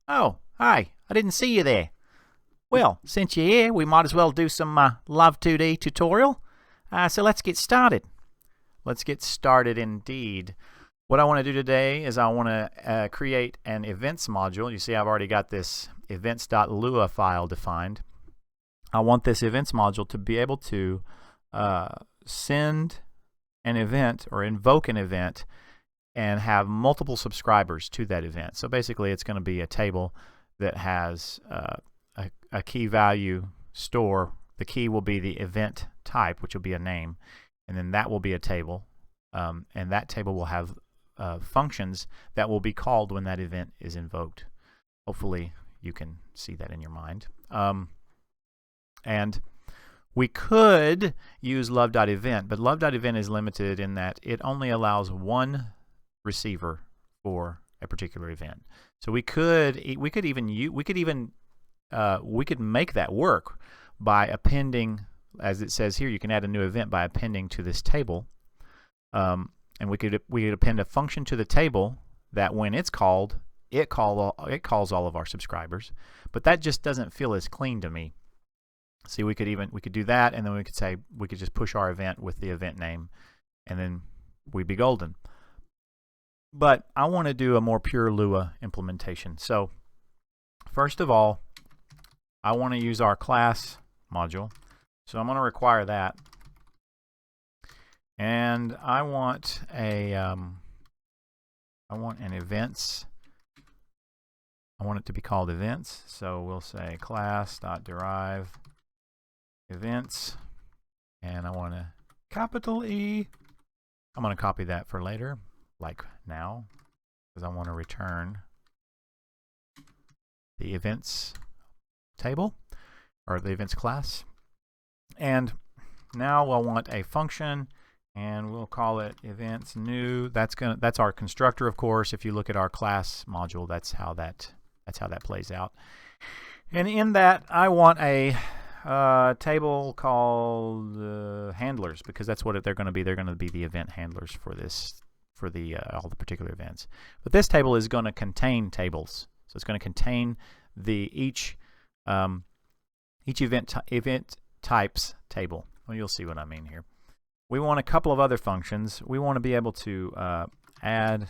Oh, hi. I didn't see you there. Well, since you're here, we might as well do some Love2D tutorial. So let's get started. Let's get started indeed. What I want to do today is I want to create an events module. You see I've already got this events.lua file defined. I want this events module to be able to send an event or invoke an event and have multiple subscribers to that event. So basically it's going to be a table that has a key value store. The key will be the event type, which will be a name, and then that will be a table, and that table will have functions that will be called when that event is invoked. Hopefully you can see that in your mind. And we could use love.event, but love.event is limited in that it only allows one receiver for a particular event. So we could make that work by appending, as it says here, you can add a new event by appending to this table, and we could append a function to the table that when it's called, it calls all of our subscribers. But that just doesn't feel as clean to me. See, we could do that, and then we could just push our event with the event name, and then we'd be golden. But I want to do a more pure Lua implementation. So first of all, I want to use our class module. So I'm going to require that. And I want an events. I want it to be called events. So we'll say class.derive events. And I want a capital E. I'm going to copy that for later, like now, because I want to return the events table or the events class. And now we'll want a function, and we'll call it events new. That's our constructor, of course. If you look at our class module, that's how that plays out. And in that, I want a table called handlers, because that's what they're going to be. They're going to be the event handlers for this, for all the particular events. But this table is going to contain tables. So it's going to contain each event types table. Well, you'll see what I mean here. We want a couple of other functions. We want to be able to add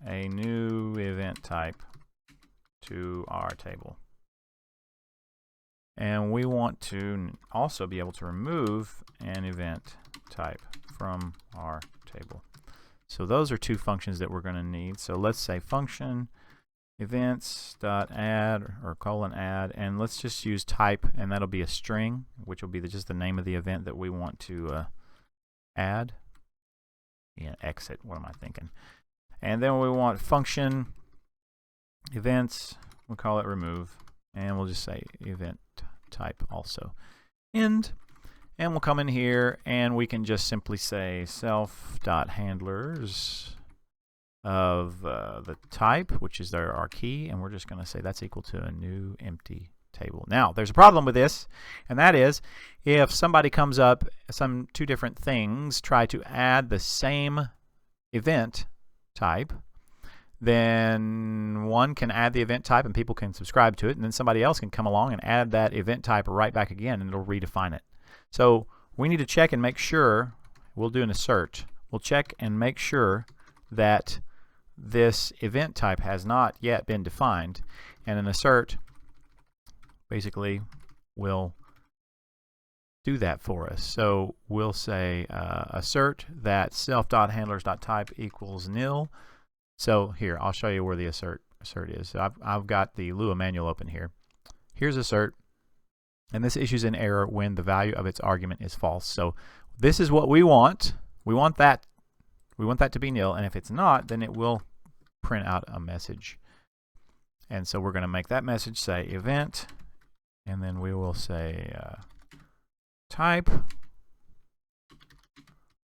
a new event type to our table. And we want to also be able to remove an event type from our table. So those are two functions that we're going to need. So let's say function events.add or :add, and let's just use type, and that'll be a string, which will be just the name of the event that we want to add. Yeah, exit, what am I thinking? And then we want function events, we'll call it remove, and we'll just say event type also end. And we'll come in here and we can just simply say self.handlers of the type, which is our key, and we're just going to say that's equal to a new empty table. Now, there's a problem with this, and that is if somebody comes up, two different things try to add the same event type, then one can add the event type and people can subscribe to it, and then somebody else can come along and add that event type right back again, and it'll redefine it. So we need to check and make sure. We'll do an assert. We'll check and make sure that this event type has not yet been defined, and an assert basically will do that for us. So we'll say assert that self.handlers.type equals nil. So here, I'll show you where the assert is. So I've got the Lua manual open here. Here's assert, and this issues an error when the value of its argument is false. So this is what we want. We want that to be nil, and if it's not, then it will print out a message. And so we're going to make that message say event, and then we will say type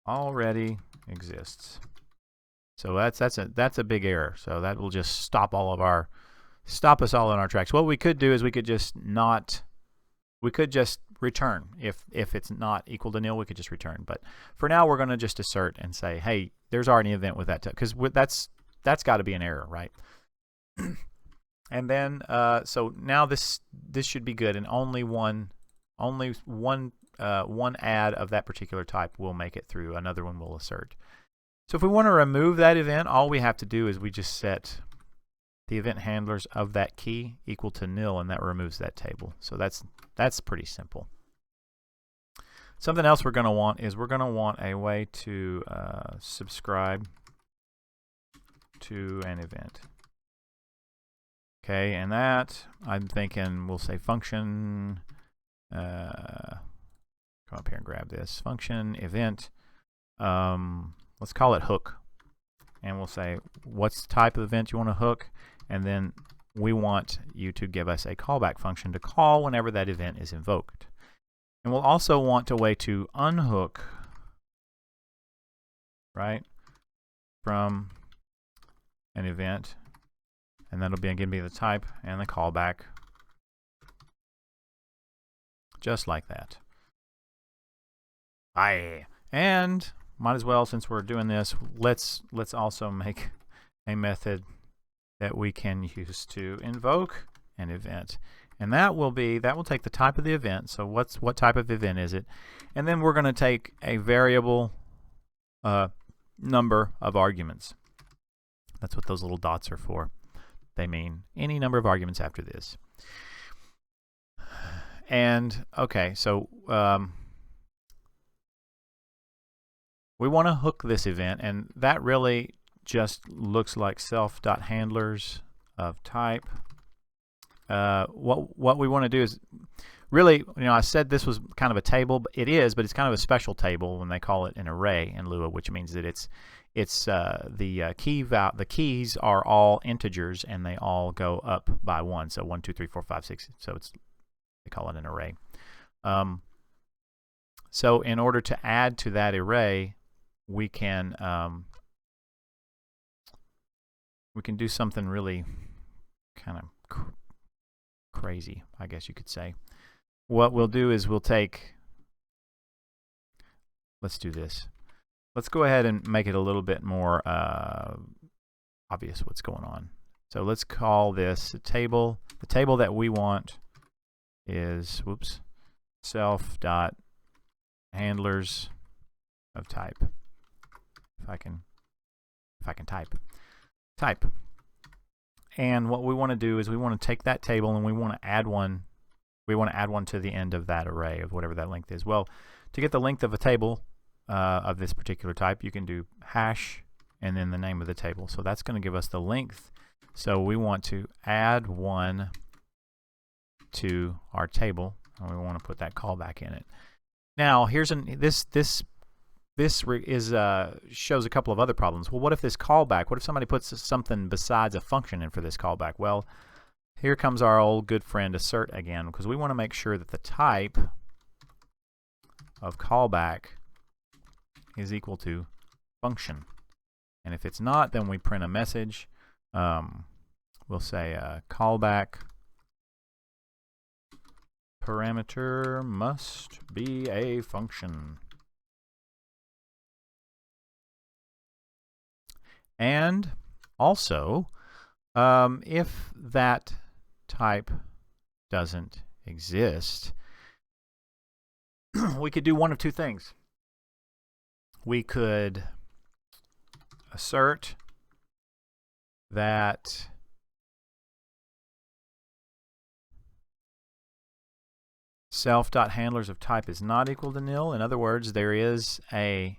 already exists. So that's a big error. So that will just stop us all in our tracks. What we could do is we could just return. If it's not equal to nil, we could just return. But for now, we're going to just assert and say, hey, there's already an event with that, because that's got to be an error, right? And then so now this should be good, and only one add of that particular type will make it through. Another one will assert. So if we want to remove that event, all we have to do is we just set the event handlers of that key equal to nil, and that removes that table. So that's pretty simple. Something else we're going to want is we're going to want a way to subscribe to an event. Okay, and that I'm thinking we'll say function. Come up here and grab this function event. Let's call it hook, and we'll say what's the type of event you want to hook, and then we want you to give us a callback function to call whenever that event is invoked. And we'll also want a way to unhook, right, from an event, and that'll be again be the type and the callback, just like that. And might as well, since we're doing this, let's also make a method that we can use to invoke an event, and that will take the type of the event. So what type of event is it? And then we're going to take a variable number of arguments. That's what those little dots are for. They mean any number of arguments after this. And okay, so we want to hook this event, and that really just looks like self.handlers of type. What we want to do is really, I said this was kind of a table, but it's kind of a special table when they call it an array in Lua, which means that the keys are all integers and they all go up by 1. So 1, 2, 3, 4, 5, 6. So they call it an array. So in order to add to that array, we can do something really kind of crazy, I guess you could say. What we'll do is let's do this. Let's go ahead and make it a little bit more obvious what's going on. So let's call this a table. The table that we want is self.handlers of type. If I can type. And what we want to do is we want to take that table and we want to add one. We want to add one to the end of that array of whatever that length is. Well, to get the length of a table of this particular type, you can do hash and then the name of the table. So that's going to give us the length. So we want to add one to our table, and we want to put that callback in it. Now, here's this shows a couple of other problems. Well, what if this callback? What if somebody puts something besides a function in for this callback? Well, here comes our old good friend assert again, because we want to make sure that the type of callback is equal to function. And if it's not, then we print a message. We'll say callback parameter must be a function. And also, if that type doesn't exist, we could do one of two things. We could assert that self.handlers of type is not equal to nil. In other words, there is a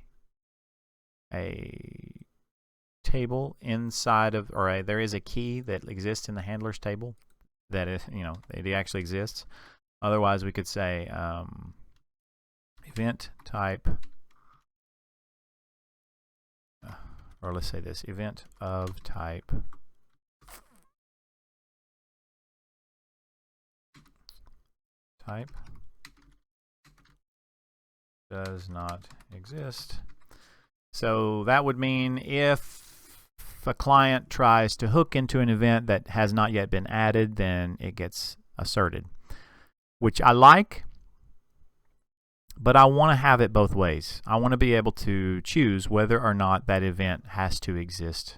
table inside of, or there is a key that exists in the handlers table that is, it actually exists. Otherwise, we could say event type, or let's say this, event of type does not exist. So that would mean if a client tries to hook into an event that has not yet been added, then it gets asserted, which I like, but I want to have it both ways. I want to be able to choose whether or not that event has to exist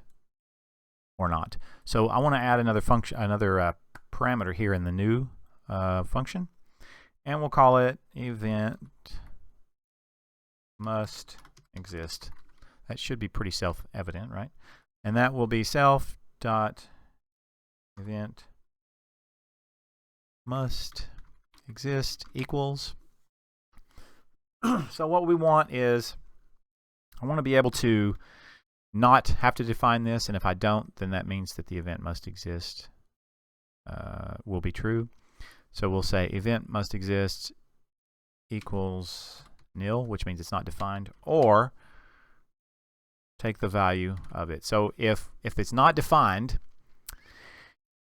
or not. So I want to add another function, another parameter here in the new function, and we'll call it event must exist. That should be pretty self-evident, right? And that will be self dot event must exist equals. So what we want is, I want to be able to not have to define this, and if I don't, then that means that the event must exist will be true. So we'll say event must exist equals nil, which means it's not defined, or take the value of it. So if it's not defined,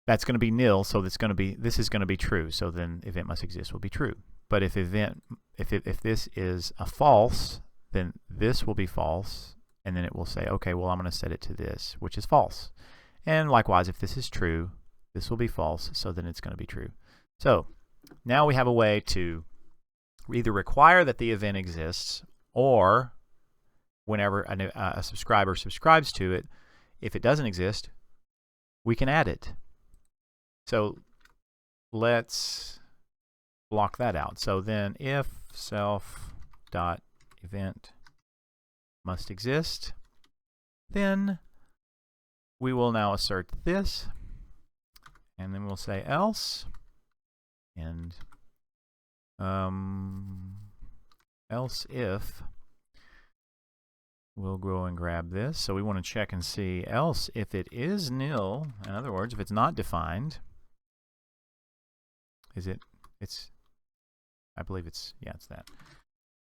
that's going to be nil, so this is going to be true. So then event must exist will be true. But if this is a false, then this will be false, and then it will say, okay, well, I'm going to set it to this, which is false. And likewise, if this is true, this will be false, so then it's going to be true. So now we have a way to either require that the event exists, or whenever a subscriber subscribes to it, if it doesn't exist, we can add it. So let's block that out. So then if self dot event must exist, then we will now assert this, and then we'll say else, and else if, we'll go and grab this. So we want to check and see else if it is nil. In other words, if it's not defined, I believe it's, yeah, it's that.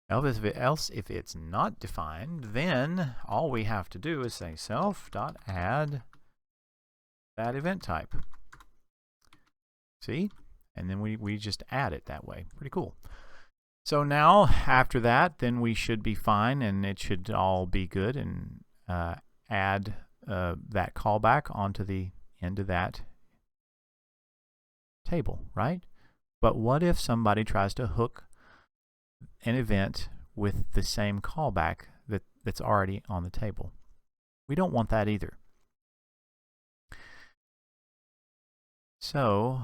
Else if it's not defined, then all we have to do is say self.add that event type. See? And then we just add it that way. Pretty cool. So now after that, then we should be fine, and it should all be good, and add that callback onto the end of that table, right? But what if somebody tries to hook an event with the same callback that's already on the table? We don't want that either. So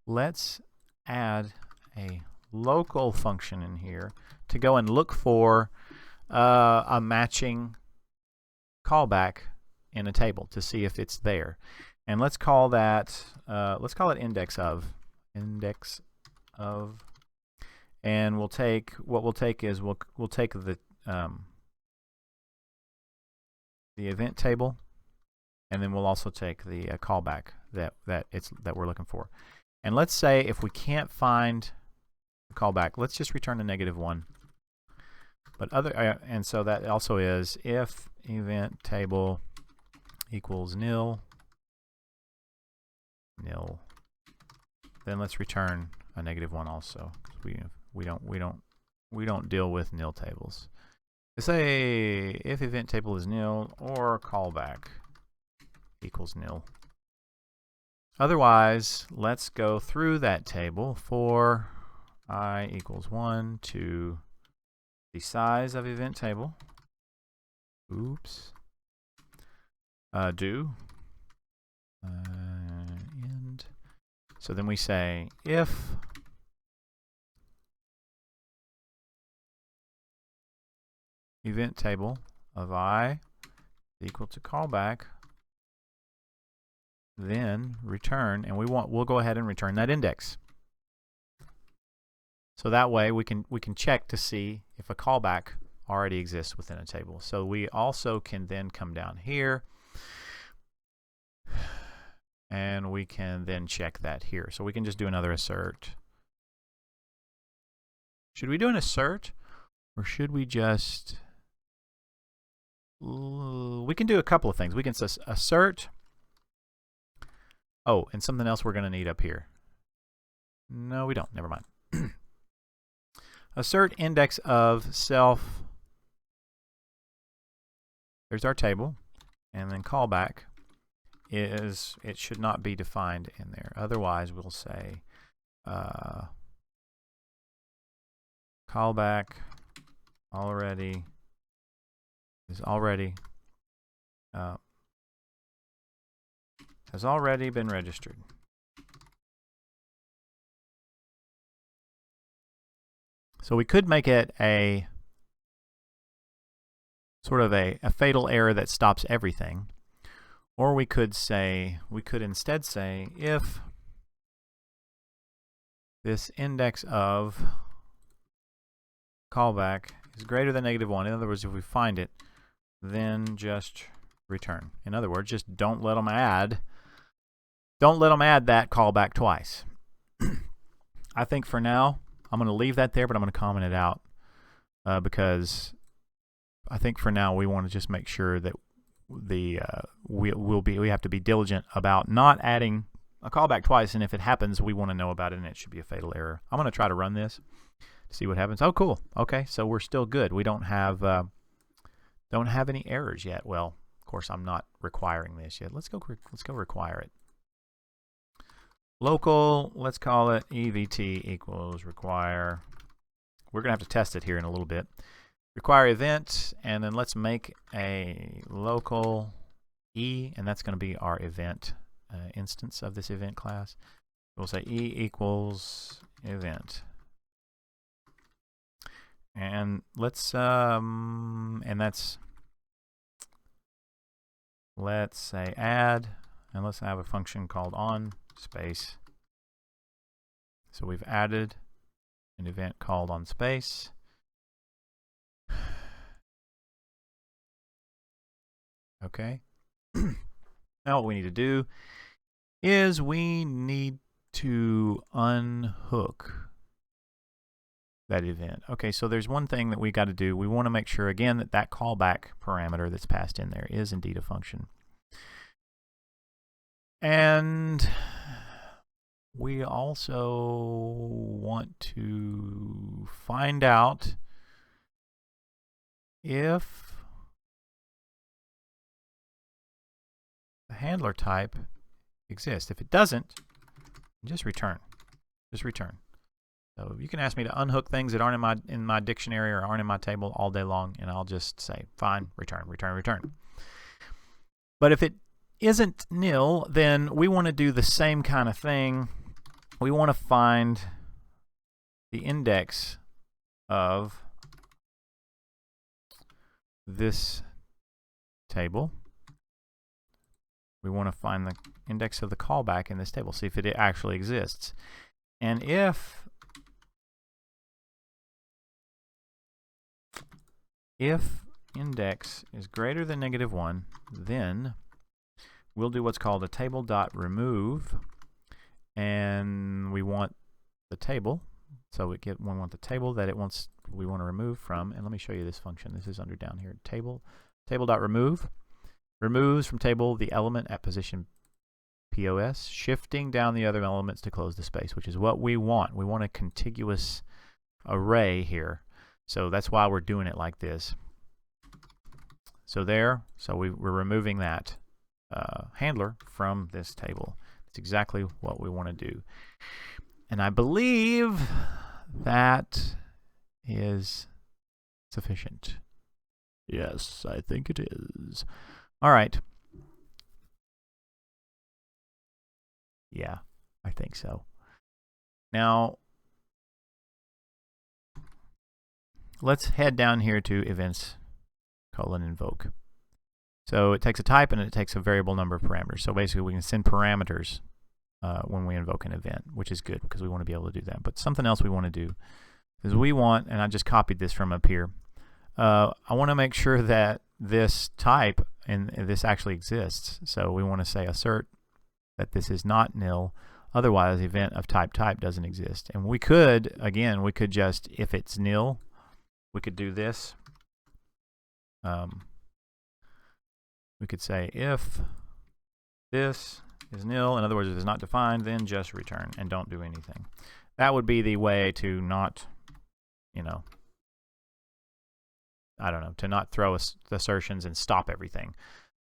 let's add a local function in here to go and look for a matching callback in a table to see if it's there. And let's call that index of, and we'll take we'll take the event table, and then we'll also take the callback that we're looking for. And let's say if we can't find the callback, let's just return a -1. But and so that also is if event table equals nil, then let's return a -1 also. We don't deal with nil tables. Let's say if event table is nil or callback equals nil. Otherwise, let's go through that table for I equals 1 to the size of event table. Oops. Do end. So then we say if event table of I equal to callback, then return, and we'll go ahead and return that index. So that way we can check to see if a callback already exists within a table. So we also can then come down here, and we can then check that here. So we can just do another assert. Should we do an assert, or should we just... We can do a couple of things. We can assert. Oh, and something else we're going to need up here. No, we don't. Never mind. Assert index of self. There's our table. And then callback is, it should not be defined in there. Otherwise, we'll say callback already is already has already been registered. So we could make it a sort of a fatal error that stops everything. Or we could instead say if this index of callback is greater than -1, in other words, if we find it, then just return. In other words, just don't let them add that callback twice. I think for now, I'm going to leave that there, but I'm going to comment it out because I think for now we want to just make sure that we have to be diligent about not adding a callback twice, and if it happens, we want to know about it, and it should be a fatal error. I'm going to try to run this to see what happens. Oh, cool. Okay, so we're still good. We don't have any errors yet. Well, of course, I'm not requiring this yet. Let's go require it. Local, let's call it EVT equals require. We're going to have to test it here in a little bit. Require event, and then let's make a local E, and that's going to be our event instance of this event class. We'll say E equals event. And let's say add, and let's have a function called OnSpace. So we've added an event called OnSpace. Okay. Now what we need to do is we need to unhook that event. Okay, so there's one thing that we got to do. We want to make sure again that that callback parameter that's passed in there is indeed a function. And we also want to find out if the handler type exists. If it doesn't, just return. Just return. So you can ask me to unhook things that aren't in my dictionary or aren't in my table all day long, and I'll just say fine, return, return, return. But if it isn't nil, then we want to do the same kind of thing. We want to find the index of this table. We want to find the index of the callback in this table, see if it actually exists. And if index is greater than -1, then we'll do what's called a table.remove, and we want the table. So we want the table that we want to remove from. And let me show you this function. This is under down here. Table.remove removes from table the element at position POS, shifting down the other elements to close the space, which is what we want. We want a contiguous array here. So that's why we're doing it like this. So we're removing that handler from this table. That's exactly what we want to do. And I believe that is sufficient. Yes, I think it is. All right. Yeah, I think so. Now, let's head down here to events, :invoke. So it takes a type and it takes a variable number of parameters. So basically we can send parameters when we invoke an event, which is good because we want to be able to do that. But something else we want to do is we want, and I just copied this from up here, I want to make sure that this type and this actually exists. So we want to say assert that this is not nil, otherwise event of type doesn't exist. And we could, again, we could just, if it's nil, we could do this. We could say if this is nil, in other words, if it's not defined, then just return and don't do anything. That would be the way to not, I don't know, to not throw assertions and stop everything.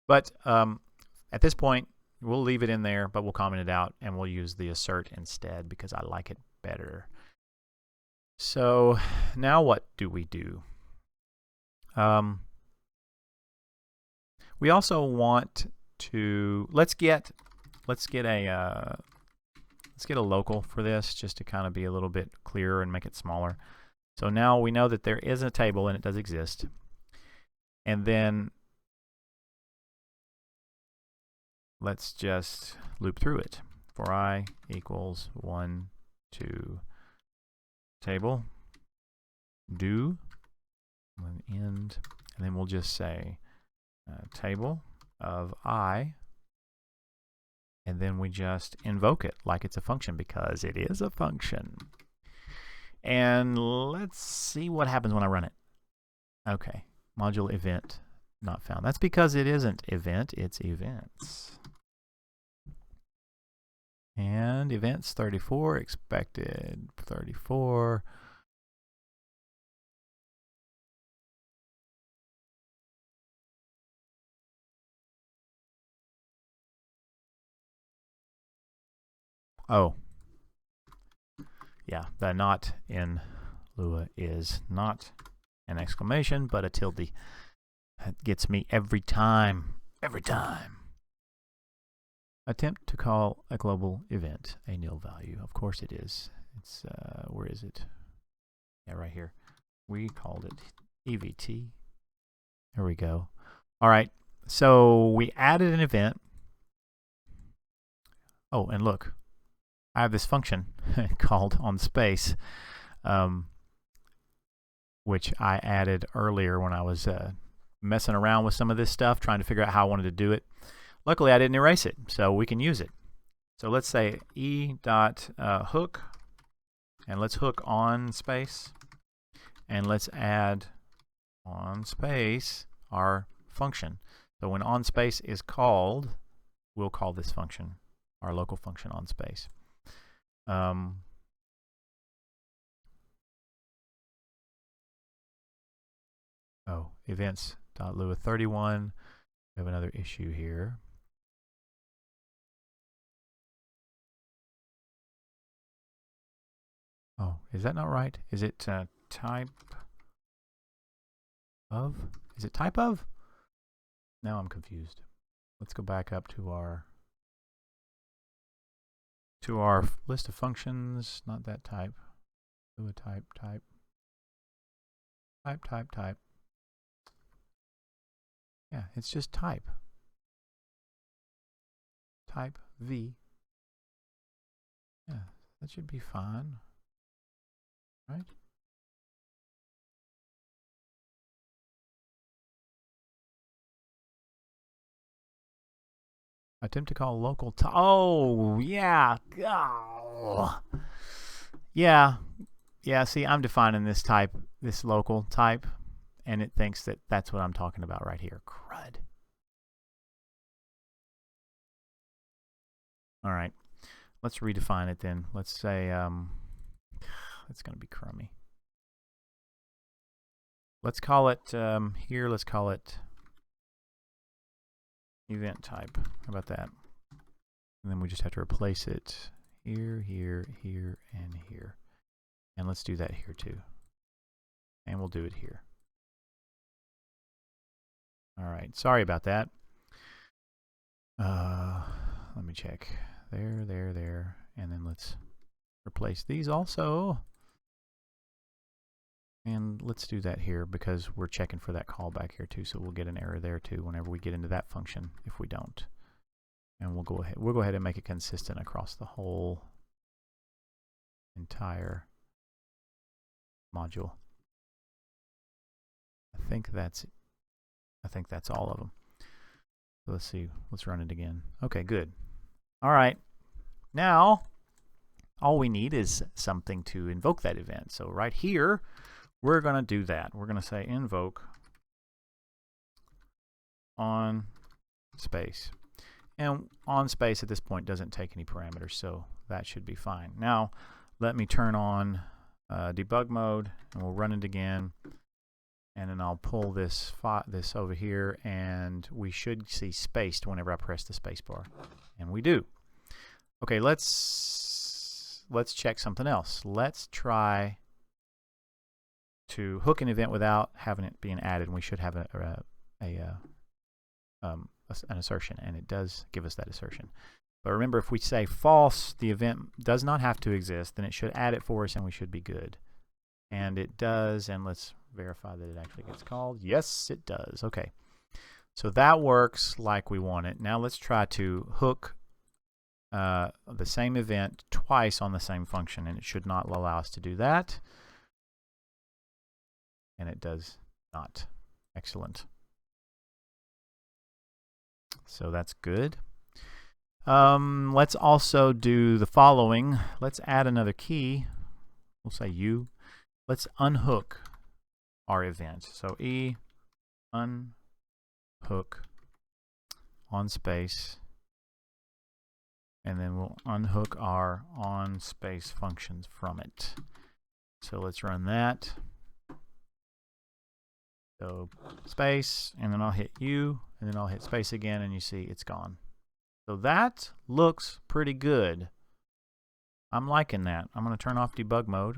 But at this point, we'll leave it in there, but we'll comment it out, and we'll use the assert instead because I like it better. So now what do we do? We also want to, let's get let's get a local for this, just to kind of be a little bit clearer and make it smaller. So now we know that there is a table and it does exist. And then let's just loop through it. For I equals 1 to table do end, and then we'll just say table of I, and then we just invoke it like it's a function, because it is a function. And let's see what happens when I run it. Okay, module event not found. That's because it isn't event, it's events. And events 34, expected 34. Oh, yeah, the not in Lua is not an exclamation, but a tilde. That gets me every time. Every time. Attempt to call a global event a nil value. Of course it is. It's, where is it? Yeah, right here. We called it EVT. There we go. All right, so we added an event. Oh, and look, I have this function called OnSpace, which I added earlier when I was messing around with some of this stuff, trying to figure out how I wanted to do it. Luckily, I didn't erase it, so we can use it. So let's say e.hook, and let's hook OnSpace, and let's add OnSpace, our function. So when OnSpace is called, we'll call this function, our local function OnSpace. Oh, events.lua31. We have another issue here. Oh, is that not right? Is it type of? Is it type of? Now I'm confused. Let's go back up to our list of functions. Not that type. Lua type. Yeah, it's just type. Type V. Yeah, that should be fine. Right? Attempt to call LocalType. Oh, yeah. Oh. Yeah. Yeah, see, I'm defining this type, this LocalType, and it thinks that that's what I'm talking about right here. Crud. All right. Let's redefine it then. Let's say, it's going to be crummy. Let's call it, here, let's call it event type. How about that? And then we just have to replace it here, here, here, and here. And let's do that here too. And we'll do it here. All right, sorry about that. Let me check. There. And then let's replace these also. And let's do that here because we're checking for that callback here too, so we'll get an error there too whenever we get into that function if we don't. And we'll go ahead and make it consistent across the whole entire module. I think that's all of them. So let's see, let's run it again. Okay, good. All right, now all we need is something to invoke that event. So right here, we're going to do that. We're going to say invoke OnSpace. And OnSpace at this point doesn't take any parameters, so that should be fine. Now, let me turn on debug mode, and we'll run it again. And then I'll pull this over here, and we should see spaced whenever I press the space bar. And we do. Okay, let's check something else. Let's try to hook an event without having it being added, and we should have an assertion, and it does give us that assertion. But remember, if we say false, the event does not have to exist, then it should add it for us and we should be good. And it does, and let's verify that it actually gets called. Yes, it does. Okay. So that works like we want it. Now let's try to hook the same event twice on the same function, and it should not allow us to do that. And it does not. Excellent. So that's good. Let's also do the following. Let's add another key. We'll say U. Let's unhook our event. So E unhook OnSpace, and then we'll unhook our OnSpace functions from it. So let's run that. So space, and then I'll hit U, and then I'll hit space again, and you see it's gone. So that looks pretty good. I'm liking that. I'm going to turn off debug mode.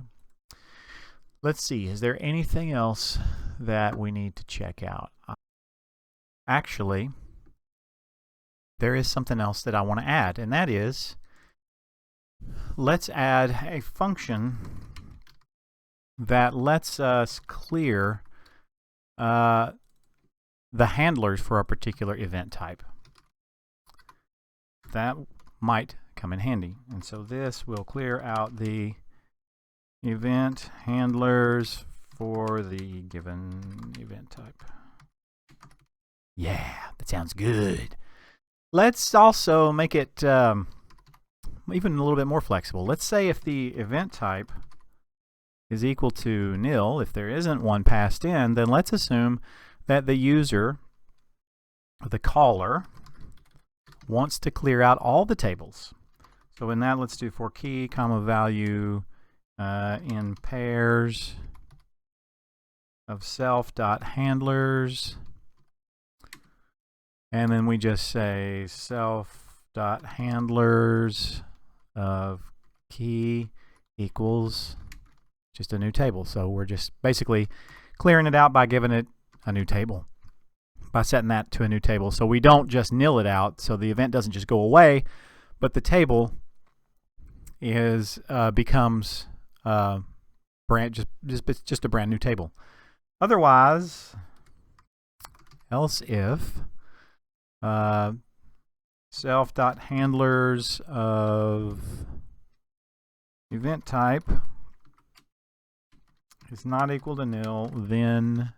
Let's see, is there anything else that we need to check out? Actually, there is something else that I want to add, and that is, let's add a function that lets us clear the handlers for a particular event type. That might come in handy. And so this will clear out the event handlers for the given event type. Yeah, that sounds good. Let's also make it even a little bit more flexible. Let's say if the event type is equal to nil, if there isn't one passed in, then let's assume that the user, the caller, wants to clear out all the tables. So in that, let's do for key, comma value in pairs of self.handlers, and then we just say self.handlers of key equals just a new table. So we're just basically clearing it out by giving it a new table, by setting that to a new table. So we don't just nil it out, so the event doesn't just go away, but the table is becomes just a brand new table. Otherwise, else if self.handlers of event type is not equal to nil, then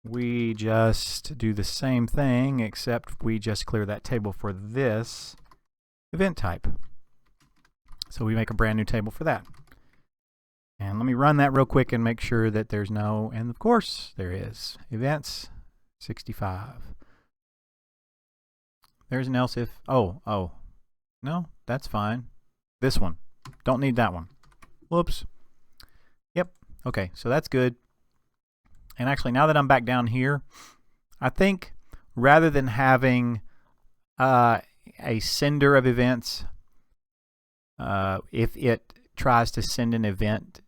we just do the same thing, except we just clear that table for this event type. So we make a brand new table for that. And let me run that real quick and make sure that there's no, and of course there is, events 65. There's an else if, oh, no, that's fine. This one, don't need that one. Whoops. Yep, okay, so that's good. And actually, now that I'm back down here, I think rather than having a sender of events, if it tries to send an event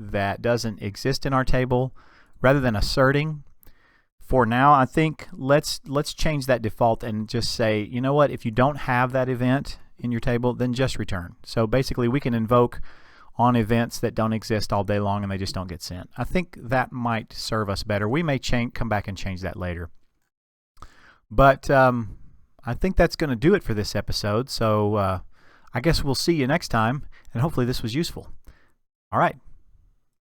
that doesn't exist in our table, rather than asserting, for now, I think let's change that default and just say, you know what, if you don't have that event in your table, then just return. So basically, we can invoke on events that don't exist all day long and they just don't get sent. I think that might serve us better. We may come back and change that later. But I think that's going to do it for this episode. So I guess we'll see you next time, and hopefully this was useful. All right.